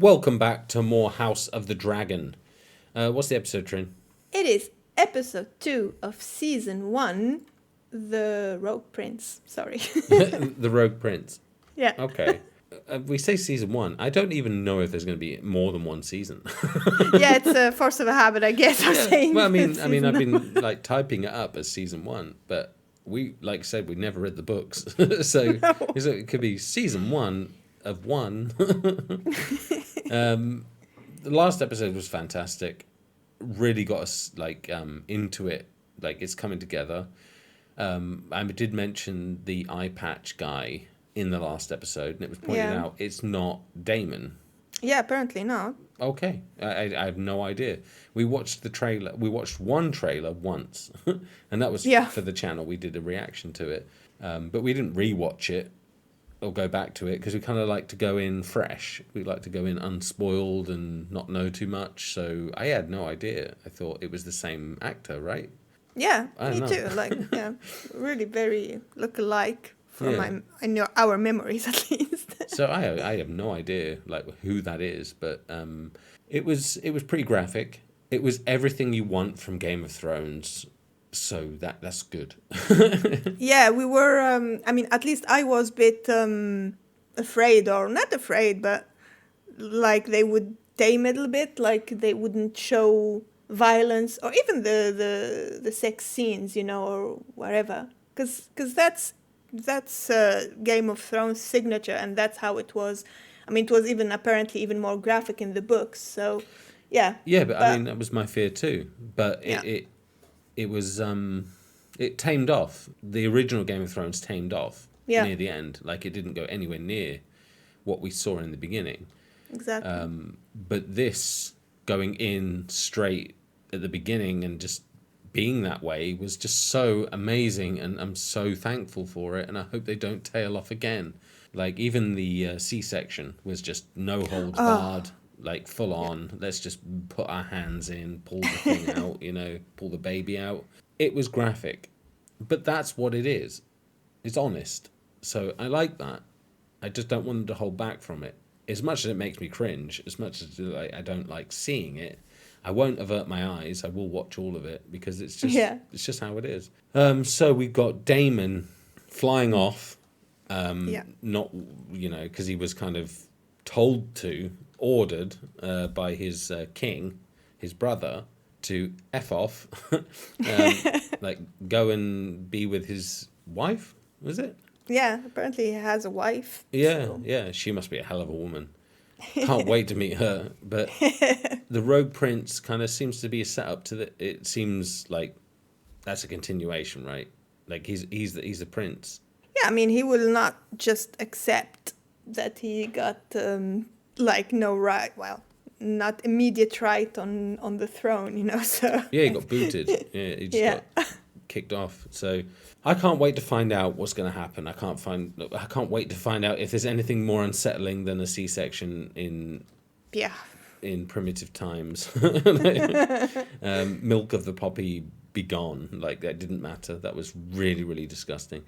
Welcome back to more House of the Dragon. What's the episode, Trin? It is episode 2 of season 1, The Rogue Prince. Sorry. The Rogue Prince. Yeah. Okay. We say season 1. I don't even know if there's going to be more than one season. Yeah, it's a force of a habit, I guess. I'm saying. Well, I mean, I've been like typing it up as season 1, but we, like I said, we never read the books, so No. it could be season 1 of 1. The last episode was fantastic. Really got us into it. Like it's coming together. I did mention the eye patch guy in the last episode, and it was pointed out it's not Daemon. Yeah, apparently not. Okay, I have no idea. We watched the trailer. We watched one trailer once, and that was for the channel. We did a reaction to it, but we didn't rewatch it or go back to it because we kind of like to go in fresh. We like to go in unspoiled and not know too much. So I had no idea. I thought it was the same actor, right? Yeah, I me don't know. too. Like, yeah, really very look-alike from our memories, at least. So I have no idea like who that is, but it was pretty graphic. It was everything you want from Game of Thrones. So that's good. Yeah, we were. At least I was a bit afraid, or not afraid, but like they would tame it a little bit, like they wouldn't show violence or even the sex scenes, or whatever, because that's Game of Thrones signature, and that's how it was. I mean, it was even apparently even more graphic in the books. So, yeah. Yeah, but I mean that was my fear too. But it was it tamed off. The original Game of Thrones tamed off near the end. Like it didn't go anywhere near what we saw in the beginning. Exactly. But this going in straight at the beginning and just being that way was just so amazing, and I'm so thankful for it, and I hope they don't tail off again. Like even the C-section was just no holds barred, like full on. Let's just put our hands in, pull the thing out, pull the baby out. It was graphic, but that's what it is. It's honest. So I like that. I just don't want them to hold back from it. As much as it makes me cringe, as much as I don't like seeing it, I won't avert my eyes. I will watch all of it because it's just how it is. So we've got Daemon flying off, not because he was kind of ordered by his king, his brother, to F off, like go and be with his wife. Was it? Yeah, apparently he has a wife. Yeah, so. yeah. She must be a hell of a woman. Can't wait to meet her. But the Rogue Prince kind of seems to be a setup to the. It seems like that's a continuation, right? Like he's the prince. Yeah, I mean, he will not just accept that he got no right. Well, not immediate right on the throne, So Yeah, he got booted. Yeah, he just got kicked off. So I can't wait to find out what's going to happen. I can't wait to find out if there's anything more unsettling than a C-section in primitive times. Milk of the poppy be gone. Like that didn't matter. That was really, really disgusting.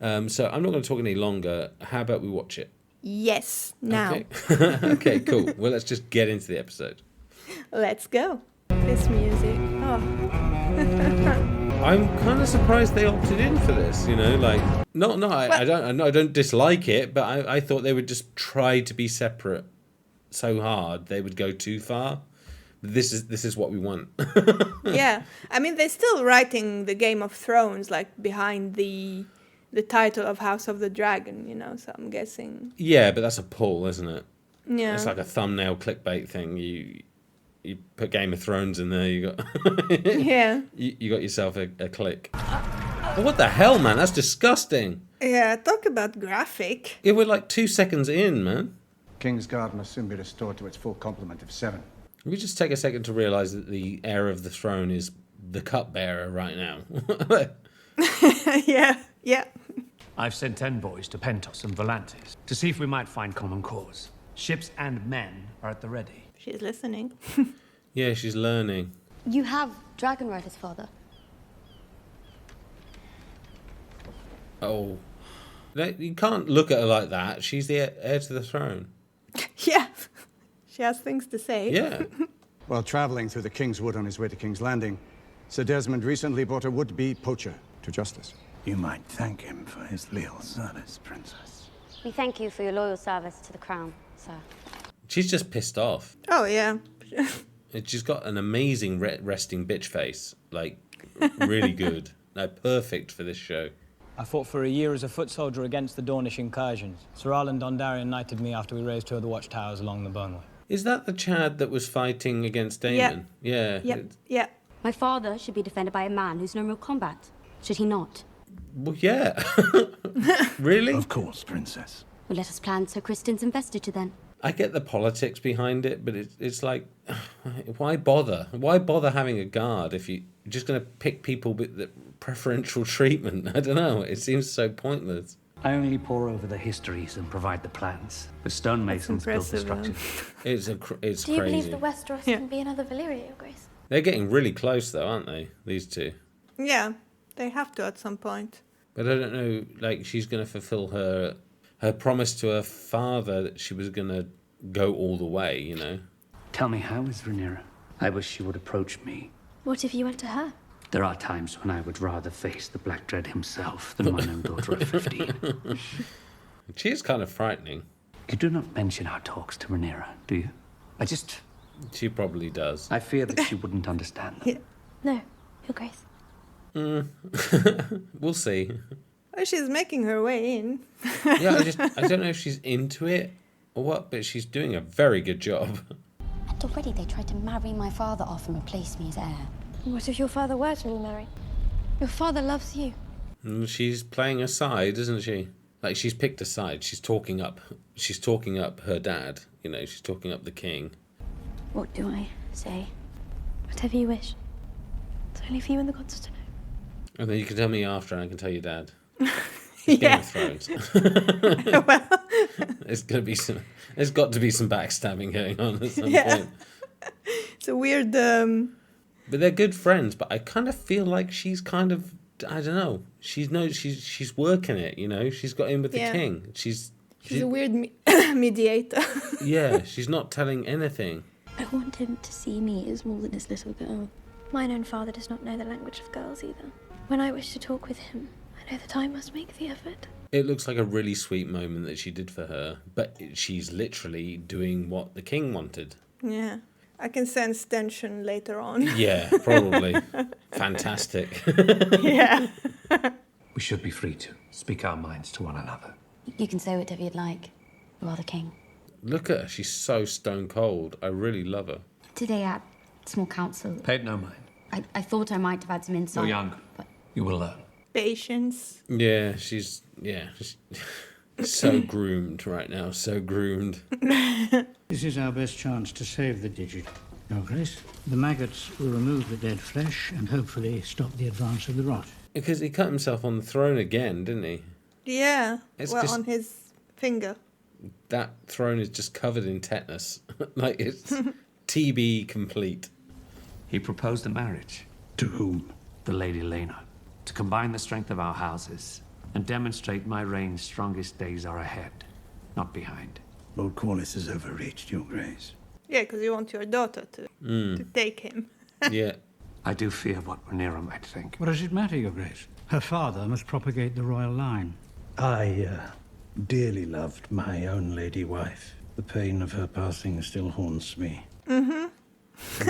So I'm not going to talk any longer. How about we watch it? Yes, now. Okay. Okay, cool. Well, let's just get into the episode. Let's go. This music. Oh. I'm kind of surprised they opted in for this, I don't dislike it, but I thought they would just try to be separate so hard they would go too far. This is what we want. Yeah, I mean they're still writing the Game of Thrones behind the title of House of the Dragon, so I'm guessing. Yeah, but that's a pull, isn't it? Yeah. It's like a thumbnail clickbait thing. You put Game of Thrones in there, you got you got yourself a click. Oh, what the hell, man? That's disgusting. Yeah, talk about graphic. Yeah, we're like 2 seconds in, man. Kingsguard must soon be restored to its full complement of 7. We just take a second to realise that the heir of the throne is the cupbearer right now. Yeah. I've sent envoys to Pentos and Volantis to see if we might find common cause. Ships and men are at the ready. She's listening. Yeah, she's learning. You have dragon riders, father. Oh. You can't look at her like that. She's the heir to the throne. Yeah. She has things to say. Yeah. While traveling through the King's Wood on his way to King's Landing, Sir Desmond recently brought a would-be poacher to justice. You might thank him for his loyal service, Princess. We thank you for your loyal service to the crown, sir. She's just pissed off. Oh, yeah. And she's got an amazing resting bitch face. Like, really good. Like, perfect for this show. I fought for a year as a foot soldier against the Dornish incursions. Sir Arlen Dondarrion knighted me after we raised 2 of the watchtowers along the Burnway. Is that the Chad that was fighting against Daemon? Yeah. Yep. Yeah. My father should be defended by a man who's known real combat. Should he not? Well, yeah. Really? Of course, Princess. Well, let us plan Sir Criston's investiture then. I get the politics behind it, but it's like, why bother? Why bother having a guard if you're just going to pick people with the preferential treatment? I don't know. It seems so pointless. I only pore over the histories and provide the plans. The stonemasons built the impressive, structure. It's Do you crazy. believe the Westeros can be another Valyria, Your Grace? They're getting really close, though, aren't they? These two. Yeah. They have to at some point. But I don't know. Like, she's going to fulfill her promise to her father that she was going to go all the way. You know. Tell me, how is Rhaenyra? I wish she would approach me. What if you went to her? There are times when I would rather face the Black Dread himself than my own daughter of 15. She is kind of frightening. You do not mention our talks to Rhaenyra, do you? She probably does. I fear that she wouldn't understand them. No, Your Grace. We'll see. Oh, she's making her way in. Yeah, I don't know if she's into it or what, but she's doing a very good job. And already they tried to marry my father off and replace me as heir. What if your father were to remarry? Your father loves you. And she's playing a side, isn't she? Like, she's picked a side. She's talking up her dad. You know, she's talking up the king. What do I say? Whatever you wish. It's only for you and the gods to know. And then you can tell me after, and I can tell your dad. Yeah. Game of Thrones. There's got to be some backstabbing going on at some point. It's a weird. But they're good friends. But I kind of feel like she's kind of, I don't know. She's working it. You know, she's got in with the king. She's a weird mediator. Yeah, she's not telling anything. I want him to see me as more than his little girl. Mine own father does not know the language of girls either. When I wish to talk with him, I know that I must make the effort. It looks like a really sweet moment that she did for her, but she's literally doing what the king wanted. Yeah. I can sense tension later on. Yeah, probably. Fantastic. Yeah. We should be free to speak our minds to one another. You can say whatever you'd like. You are the king. Look at her. She's so stone cold. I really love her. Today at small council, Paid no mind. I thought I might have had some insight. You're young. But You will learn. Patience. Yeah, she's so groomed right now. So groomed. This is our best chance to save the digit, Your Grace. The maggots will remove the dead flesh and hopefully stop the advance of the rot. Because he cut himself on the throne again, didn't he? Yeah. It's well, just- on his finger. That throne is just covered in tetanus. Like, it's TB complete. He proposed a marriage. To whom? The Lady Lena. To combine the strength of our houses and demonstrate my reign's strongest days are ahead, not behind. Lord Corlys has overreached, Your Grace. Yeah, because you want your daughter to take him. Yeah. I do fear what Rhaenyra might think. What does it matter, Your Grace? Her father must propagate the royal line. I dearly loved my own lady wife. The pain of her passing still haunts me. And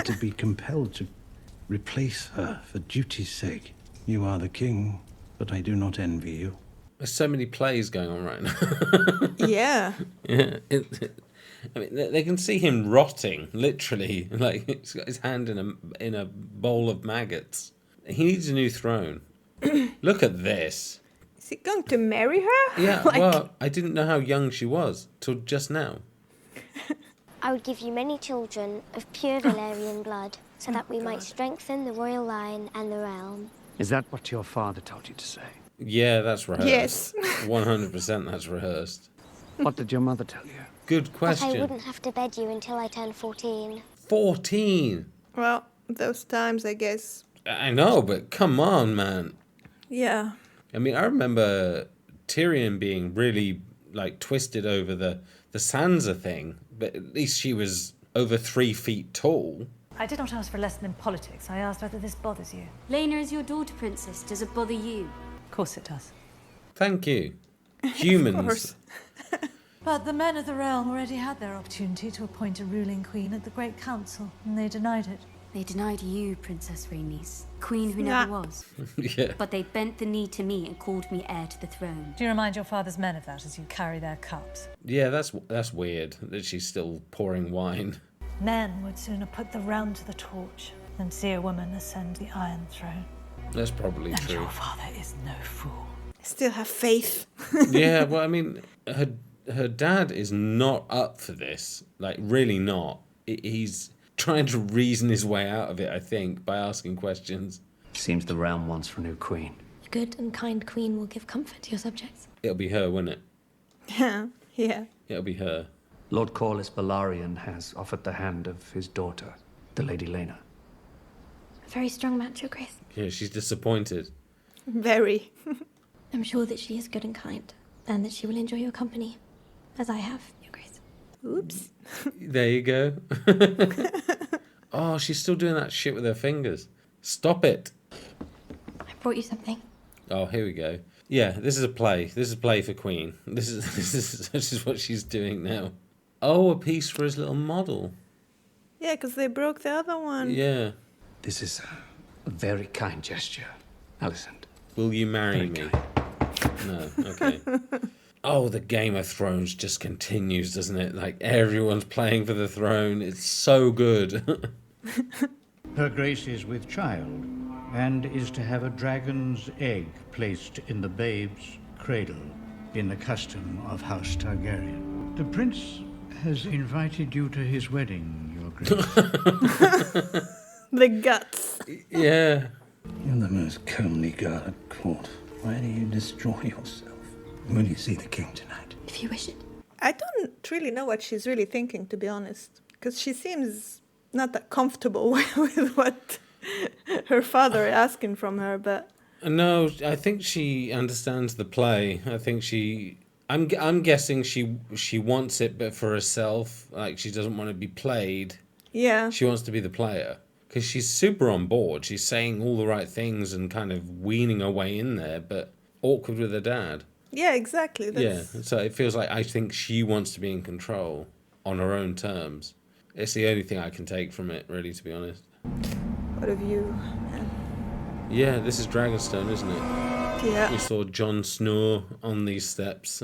to be compelled to replace her for duty's sake. You are the king, but I do not envy you. There's so many plays going on right now. Yeah. Yeah. I mean, they can see him rotting, literally. Like, he's got his hand in a bowl of maggots. He needs a new throne. Look at this. Is he going to marry her? Yeah, Like- well, I didn't know how young she was till just now. I would give you many children of pure Valyrian blood, so that we might strengthen the royal line and the realm. Is that what your father told you to say? Yeah, that's rehearsed. Yes. 100% that's rehearsed. What did your mother tell you? Good That I question. wouldn't have to bed you until I turned 14. 14. Well, those times, I guess. I know, but come on, man. Yeah. I mean, I remember Tyrion being really, like, twisted over the Sansa thing, but at least she was over 3 feet tall. I did not ask for a lesson in politics. I asked whether this bothers you. Rhaenyra is your daughter, Princess. Does it bother you? Of course it does. Thank you. Humans. Of course. But the men of the realm already had their opportunity to appoint a ruling queen at the Great Council, and they denied it. They denied you, Princess Rhaenys, queen who never was. Yeah. But they bent the knee to me and called me heir to the throne. Do you remind your father's men of that as you carry their cups? Yeah, that's weird that she's still pouring wine. Men would sooner put the realm to the torch than see a woman ascend the Iron Throne. That's probably And true. your father is no fool. Still have faith. Yeah, well, I mean, her dad is not up for this. Like, really not. He's trying to reason his way out of it, I think, by asking questions. Seems the realm wants for a new queen. A good and kind queen will give comfort to your subjects. It'll be her, won't it? Yeah. It'll be her. Lord Corlys Velaryon has offered the hand of his daughter, the Lady Rhaenyra. A very strong match, Your Grace. Yeah, she's disappointed. Very. I'm sure that she is good and kind, and that she will enjoy your company, as I have, Your Grace. Oops. There you go. Oh, she's still doing that shit with her fingers. Stop it. I brought you something. Oh, here we go. Yeah, this is a play. This is a play for Queen. This is what she's doing now. Oh, a piece for his little model. Yeah, because they broke the other one. Yeah. This is a very kind gesture, Alicent. Will you marry Very me? kind. No, okay. Oh, the Game of Thrones just continues, doesn't it? Like, everyone's playing for the throne. It's so good. Her Grace is with child, and is to have a dragon's egg placed in the babe's cradle, in the custom of House Targaryen. The prince has invited you to his wedding, Your Grace. The guts. Yeah. You're the most comely guard at court. Why do you destroy yourself? Will you see the king tonight? If you wish it. I don't really know what she's really thinking, to be honest. Because she seems not that comfortable with what her father is asking from her, but... No, I think she understands the play. I think I'm guessing she wants it, but for herself. Like, she doesn't want to be played. Yeah. She wants to be the player. Because she's super on board. She's saying all the right things and kind of weaning her way in there, but awkward with her dad. Yeah, exactly. Yeah, so it feels like I think she wants to be in control on her own terms. It's the only thing I can take from it, really, to be honest. What have you... Yeah, this is Dragonstone, isn't it? Yeah. We saw Jon Snow on these steps.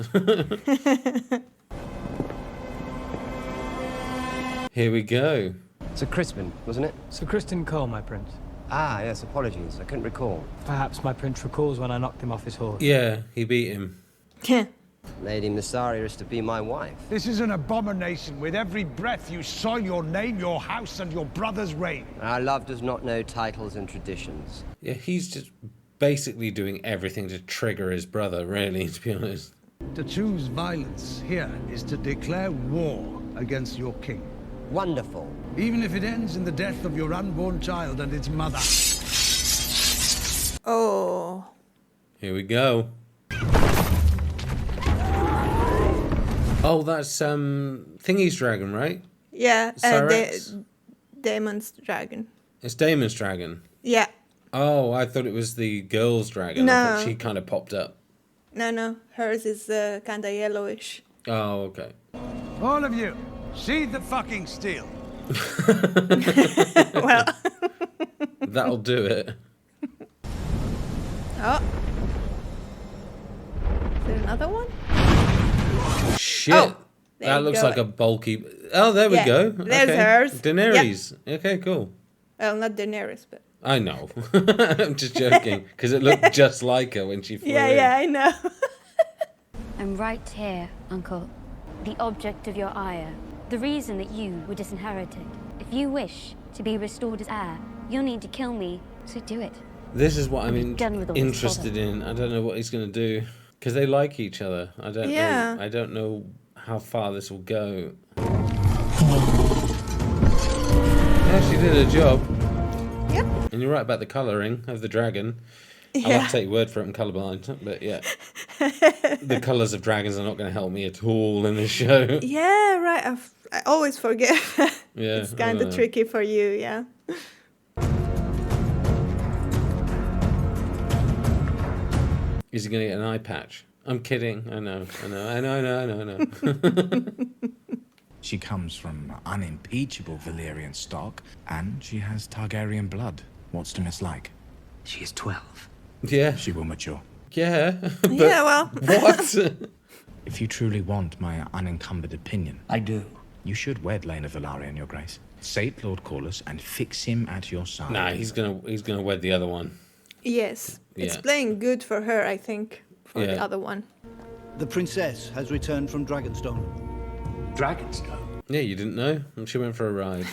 Here we go. Sir Crispin, wasn't it? Sir Criston Cole, my prince. Ah, yes, apologies. I couldn't recall. Perhaps my prince recalls when I knocked him off his horse. Yeah, he beat him. Lady Mysaria is to be my wife. This is an abomination. With every breath you soil your name, your house, and your brother's reign. Our love does not know titles and traditions. Yeah, he's just basically doing everything to trigger his brother, really, to be honest. To choose violence here is to declare war against your king. Wonderful. Even if it ends in the death of your unborn child and its mother. Oh. Here we go. Oh, that's Thingy's dragon, right? Yeah, Syrax? Daemon's dragon. It's Daemon's dragon. Yeah. Oh, I thought it was the girl's dragon. I No. thought she kind of popped up. No. Hers is kind of yellowish. Oh, okay. All of you, sheathe the fucking steel. Well. That'll do it. Oh. Is there another one? Shit. Oh, there That you looks go. like a bulky... Oh, there we Yeah, go. there's okay. hers. Daenerys. Okay, cool. Well, not Daenerys, but... I know. I'm just joking. Because it looked just like her when she flew in. Yeah, I know. I'm right here, Uncle. The object of your ire. The reason that you were disinherited. If you wish to be restored as heir, you'll need to kill me, so do it. This is what I'm done with all this interested bother. in. I don't know what he's going to do. Because they like each other. I don't Yeah. know. I don't know how far this will go. Yeah, she did her job. Yep. And you're right about the colouring of the dragon. I'll have to take your word for it. I'm colourblind, but yeah, the colours of dragons are not going to help me at all in this show. Yeah, right. I always forget. Yeah, It's kind of tricky for you, yeah. Is he going to get an eye patch? I'm kidding. I know. She comes from unimpeachable Valyrian stock, and she has Targaryen blood. What's to mislike? She is 12. Yeah. She will mature. Yeah. But Yeah, well. What? If you truly want my unencumbered opinion... I do. You should wed Rhaenyra Targaryen, your grace. Sate Lord Corlys and fix him at your side. Nah, he's gonna wed the other one. Yes. It's Yeah. playing good for her, I think, for the other one. The princess has returned from Dragonstone. Dragonstone? Yeah, you didn't know? She went for a ride.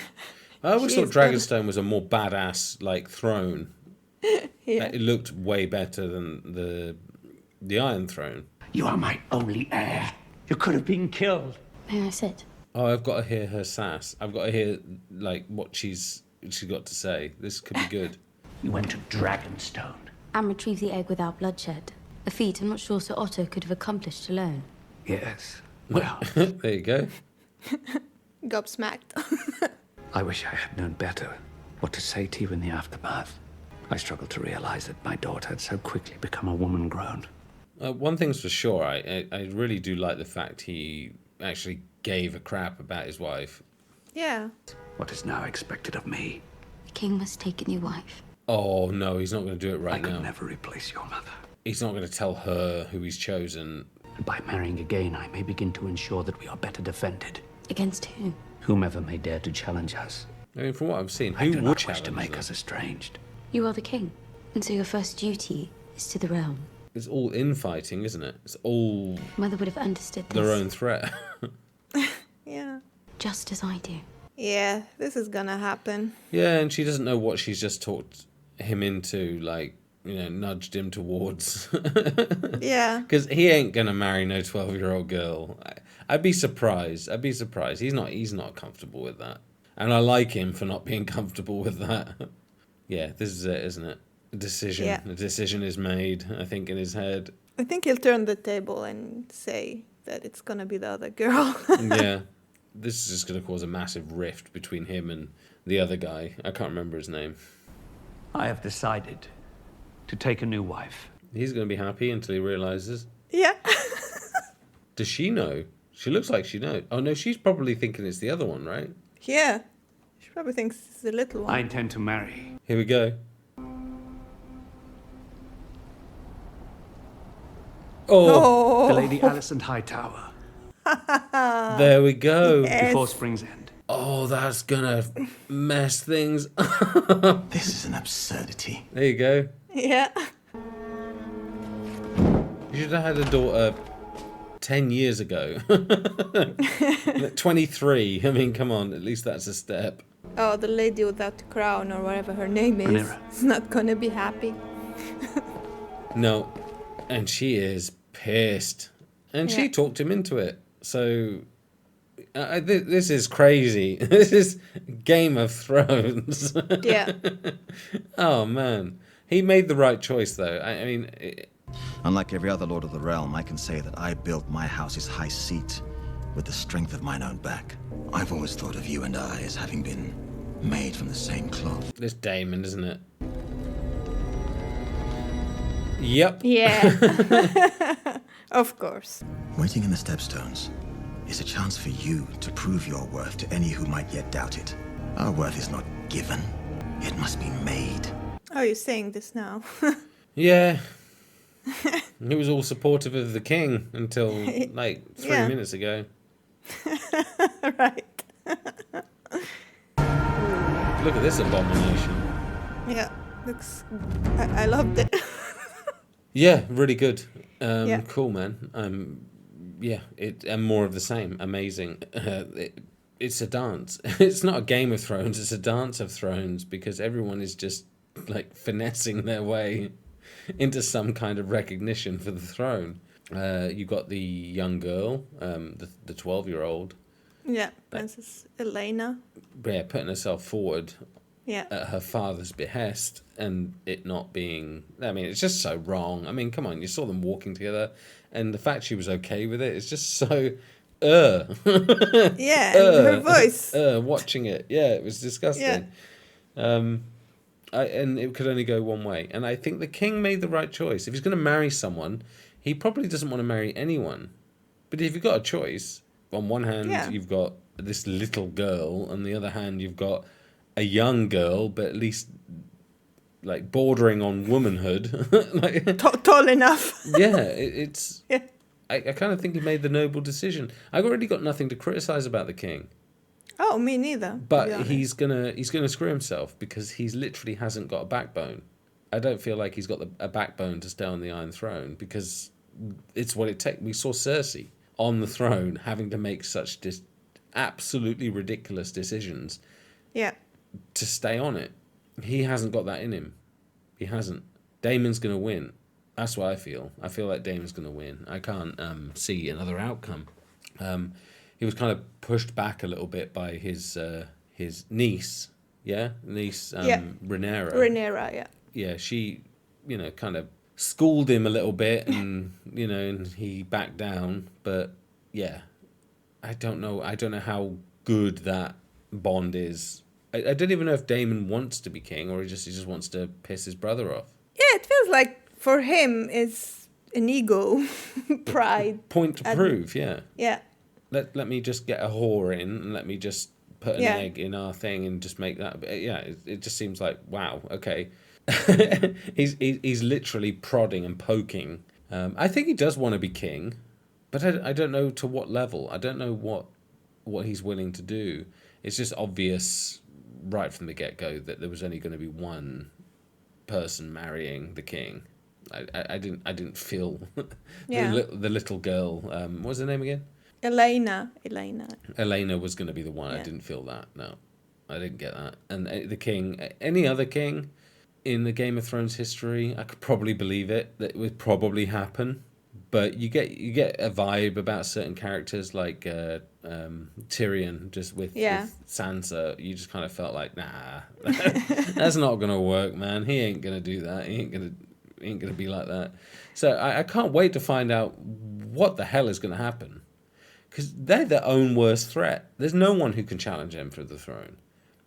I always thought She's Dragonstone was a more badass, like, throne. Yeah. It looked way better than the Iron Throne. You are my only heir. You could have been killed. May I sit? Oh, I've got to hear her sass. I've got to hear, like, what she's got to say. This could be good. You went to Dragonstone. And retrieve the egg without bloodshed. A feat I'm not sure Sir Otto could have accomplished alone. Yes. Well, there you go. Gobsmacked. I wish I had known better what to say to you in the aftermath. I struggled to realize that my daughter had so quickly become a woman grown. One thing's for sure, I really do like the fact he actually gave a crap about his wife. Yeah. What is now expected of me? The king must take a new wife. Oh, no, he's not going to do it right now. I could never replace your mother. He's not going to tell her who he's chosen. And by marrying again, I may begin to ensure that we are better defended. Against who? Whomever may dare to challenge us. I mean, from what I've seen, I who do would not wish challenge to make them? us estranged. You are the king. And so your first duty is to the realm. It's all infighting, isn't it? It's all Mother would have understood this. their own threat. Yeah. Just as I do. Yeah, this is gonna happen. Yeah, and she doesn't know what she's just talked him into, like, you know, nudged him towards. Yeah. Because he ain't gonna marry no 12-year-old girl. I'd be surprised. He's not comfortable with that. And I like him for not being comfortable with that. Yeah, this is it, isn't it? A decision. Yeah. A decision is made, I think, in his head. I think he'll turn the table and say that it's gonna be the other girl. Yeah. This is just going to cause a massive rift between him and the other guy. I can't remember his name. I have decided to take a new wife. He's going to be happy until he realizes. Yeah. Does she know? She looks like she knows. Oh, no, she's probably thinking it's the other one, right? Yeah. She probably thinks it's the little one. I intend to marry. Here we go. Oh! The Lady Alicent Hightower. There we go. Yes. Before spring's end. Oh, that's gonna mess things This is an absurdity. There you go. Yeah. You should have had a daughter 10 years ago. 23. I mean, come on. At least that's a step. Oh, the lady without the crown or whatever her name is. Rhaenyra. Is not gonna be happy. No. And she is pissed. And she Yeah. talked him into it. So, this is crazy. This is Game of Thrones. Yeah. Oh, man. He made the right choice, though. I mean... Unlike every other lord of the realm, I can say that I built my house's high seat with the strength of mine own back. I've always thought of you and I as having been made from the same cloth. This Daemon, isn't it? Yep. Yeah. Of course. Waiting in the stepstones is a chance for you to prove your worth to any who might yet doubt it. Our worth is not given. It must be made. Oh, you're saying this now. Yeah. He was all supportive of the king until, like, 3 Yeah. minutes ago. Right. Look at this abomination. Yeah. Looks... I loved it. Yeah, really good. Yeah. Cool, man. Yeah, and more of the same. Amazing. It's a dance. It's not a Game of Thrones. It's a Dance of Thrones because everyone is just like finessing their way into some kind of recognition for the throne. You got the young girl, the 12-year-old. Yeah, Princess Elena. Yeah, putting herself forward at her father's behest, and it not being, I mean, it's just so wrong. I mean, come on, you saw them walking together, and the fact she was okay with it is just so Yeah, and her voice. Watching it, yeah, it was disgusting. And it could only go one way. And I think the king made the right choice. If he's going to marry someone, he probably doesn't want to marry anyone. But if you've got a choice, on one hand you've got this little girl, on the other hand you've got a young girl, but at least like bordering on womanhood, like, tall enough. it's. Yeah. I kind of think he made the noble decision. I've already got nothing to criticize about the king. Oh, me neither. But he's gonna screw himself because he's literally hasn't got a backbone. I don't feel like he's got a backbone to stay on the Iron Throne, because it's what it takes. We saw Cersei on the throne having to make such absolutely ridiculous decisions. Yeah. To stay on it, he hasn't got that in him. He hasn't. Daemon's gonna win. That's what I feel. I feel like Daemon's gonna win. I can't see another outcome. He was kind of pushed back a little bit by his niece, Rhaenyra. Rhaenyra, yeah. Yeah, she, kind of schooled him a little bit, and and he backed down. But yeah, I don't know how good that bond is. I don't even know if Daemon wants to be king, or he just wants to piss his brother off. Yeah, it feels like for him it's an ego, pride. Point to prove, yeah. Yeah. Let me just get a whore in, and let me just put an egg in our thing and just make that. Yeah, it just seems like, wow, okay. he's literally prodding and poking. I think he does want to be king, but I don't know to what level. I don't know what he's willing to do. It's just obvious right from the get-go that there was only going to be one person marrying the king. I didn't feel the little girl. What was her name again? Elena was going to be the one. I didn't feel that. No, I didn't get that. And the king, any other king in the Game of Thrones history, I could probably believe it. That it would probably happen. But you get a vibe about certain characters like Tyrion, just with Sansa. You just kind of felt like, nah, that's not gonna work, man. He ain't gonna do that. He ain't gonna be like that. So I can't wait to find out what the hell is gonna happen. Because they're their own worst threat. There's no one who can challenge them for the throne.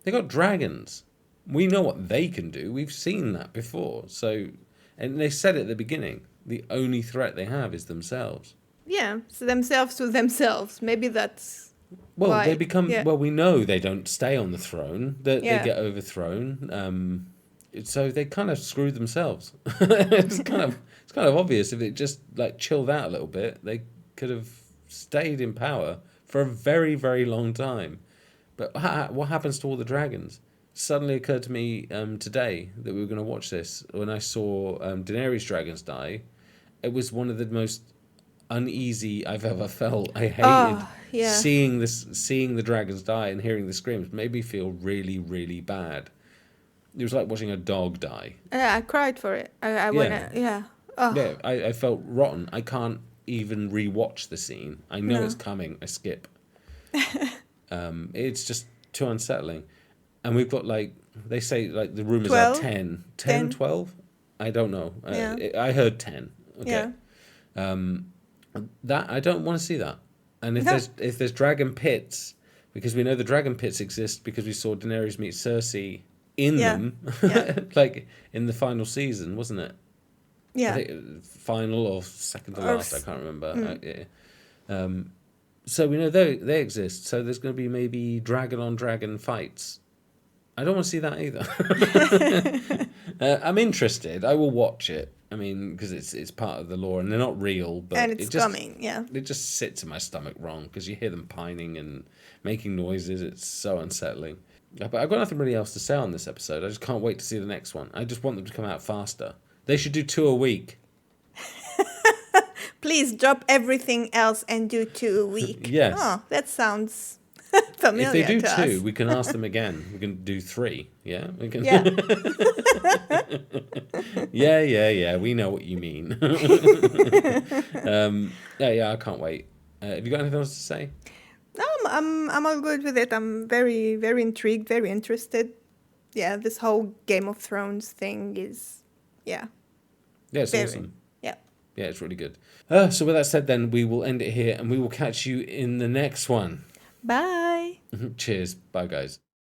They got dragons. We know what they can do. We've seen that before. So, and they said at the beginning, the only threat they have is themselves. Yeah, so themselves to themselves. Maybe that's why. They become. Yeah. Well, we know they don't stay on the throne. They get overthrown. So they kind of screwed themselves. It's kind of obvious. If it just like chilled out a little bit, they could have stayed in power for a very, very long time. But what happens to all the dragons? Suddenly occurred to me today that we were going to watch this. When I saw Daenerys' dragons die, it was one of the most uneasy I've ever felt. I hated seeing the dragons die and hearing the screams. Made me feel really, really bad. It was like watching a dog die. Yeah, I cried for it. I felt rotten. I can't even rewatch the scene. I know it's coming. I skip. It's just too unsettling. And we've got, like, they say, like, the rumors 12? Are 10, 12? I don't know. I heard 10. Okay. Yeah. That, I don't want to see that. And if there's dragon pits, because we know the dragon pits exist because we saw Daenerys meet Cersei in them, like, in the final season, wasn't it? Yeah. I think final or second to last, I can't remember. So we know they exist. So there's going to be maybe dragon on dragon fights. I don't want to see that either. I'm interested. I will watch it. I mean, because it's part of the lore, and they're not real. But and it's coming, It just sits in my stomach wrong, because you hear them pining and making noises. It's so unsettling. But I've got nothing really else to say on this episode. I just can't wait to see the next one. I just want them to come out faster. They should do 2 a week. Please drop everything else and do 2 a week. Yes. Oh, that sounds familiar. If they do to 2, us. we can ask them again. We can do 3. Yeah. We can. Yeah. Yeah. We know what you mean. I can't wait. Have you got anything else to say? No, I'm all good with it. I'm very, very intrigued, very interested. yeah, this whole Game of Thrones thing is, yeah. Yeah, it's very, awesome. Yeah. Yeah, it's really good. So with that said, then we will end it here, and we will catch you in the next one. Bye. Cheers. Bye, guys.